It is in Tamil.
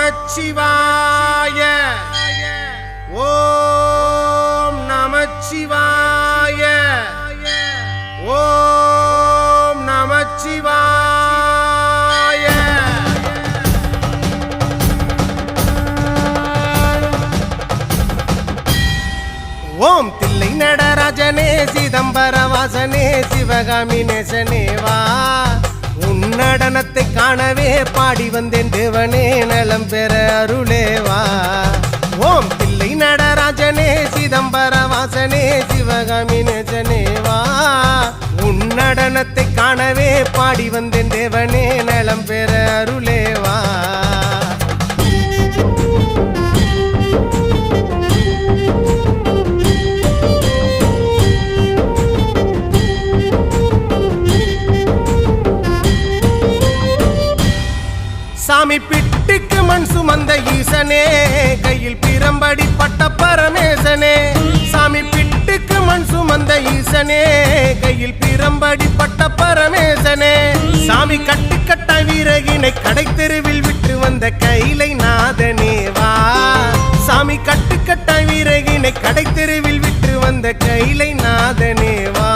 நமச்சிவாய ஓம் நமச்சிவாய ஓம் நமச்சிவாய ஓம் தில்லை நடராஜனே சிதம்பர வாசனே சிவகாமி நேசனே வா உன்னடனத்தை காணவே பாடி வந்தேன் தேவனே நலம் பெற அருளேவா ஓம் தில்லை நடராஜனே சிதம்பர வாசனே சிவகாமி நேசனே வா உன்னடனத்தை காணவே பாடி வந்தேன் தேவனே நலம் பெற அருளேவா சாமி பிட்டுக்கு மண் சுமந்த ஈசனே கையில் பிரம்படி பட்ட பரமேசனே சாமி பிட்டுக்கு மண் சுமந்த ஈசனே கையில் பிரம்படி பட்ட பரமேசனே சாமி கட்டுக்கட்ட வீரகினை கடை தெருவில் விட்டு வந்த கைலை நாதனே வா சாமி கட்டுக்கட்ட வீரகினை கடை தெருவில் விட்டு வந்த கைலை நாதனே வா